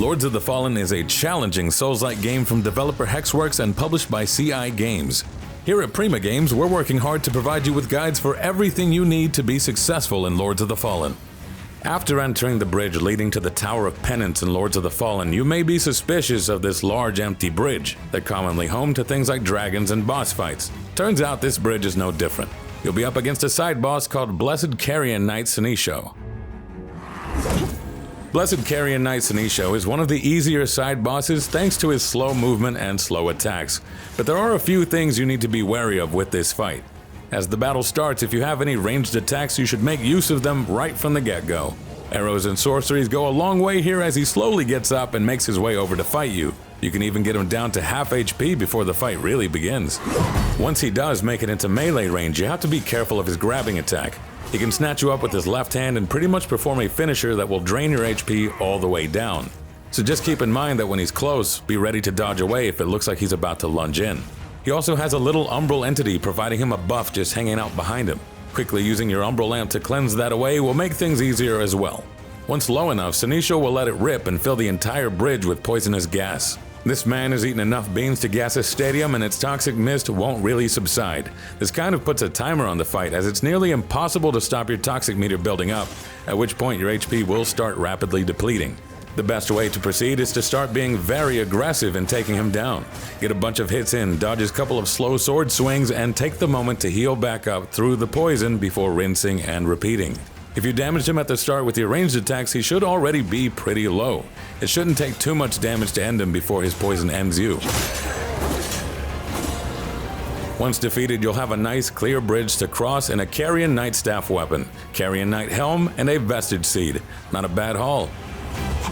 Lords of the Fallen is a challenging Souls-like game from developer Hexworks and published by CI Games. Here at Prima Games, we're working hard to provide you with guides for everything you need to be successful in Lords of the Fallen. After entering the bridge leading to the Tower of Penance in Lords of the Fallen, you may be suspicious of this large empty bridge. They're commonly home to things like dragons and boss fights. Turns out this bridge is no different. You'll be up against a side boss called Blessed Carrion Knight Sanisho. Blessed Carrion Knight Sanisho is one of the easier side bosses thanks to his slow movement and slow attacks, but there are a few things you need to be wary of with this fight. As the battle starts, if you have any ranged attacks, you should make use of them right from the get-go. Arrows and sorceries go a long way here as he slowly gets up and makes his way over to fight you. You can even get him down to half HP before the fight really begins. Once he does make it into melee range, you have to be careful of his grabbing attack. He can snatch you up with his left hand and pretty much perform a finisher that will drain your HP all the way down. So just keep in mind that when he's close, be ready to dodge away if it looks like he's about to lunge in. He also has a little umbral entity providing him a buff just hanging out behind him. Quickly using your umbral lamp to cleanse that away will make things easier as well. Once low enough, Sanisho will let it rip and fill the entire bridge with poisonous gas. This man has eaten enough beans to gas a stadium and its toxic mist won't really subside. This kind of puts a timer on the fight as it's nearly impossible to stop your toxic meter building up, at which point your HP will start rapidly depleting. The best way to proceed is to start being very aggressive in taking him down. Get a bunch of hits in, dodge a couple of slow sword swings, and take the moment to heal back up through the poison before rinsing and repeating. If you damaged him at the start with your ranged attacks, he should already be pretty low. It shouldn't take too much damage to end him before his poison ends you. Once defeated, you'll have a nice clear bridge to cross and a Carrion Knight staff weapon, Carrion Knight helm, and a vestige seed. Not a bad haul.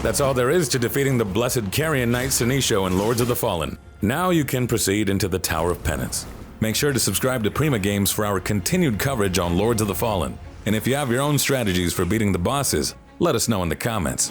That's all there is to defeating the Blessed Carrion Knight Sanisho in Lords of the Fallen. Now you can proceed into the Tower of Penance. Make sure to subscribe to Prima Games for our continued coverage on Lords of the Fallen. And if you have your own strategies for beating the bosses, let us know in the comments.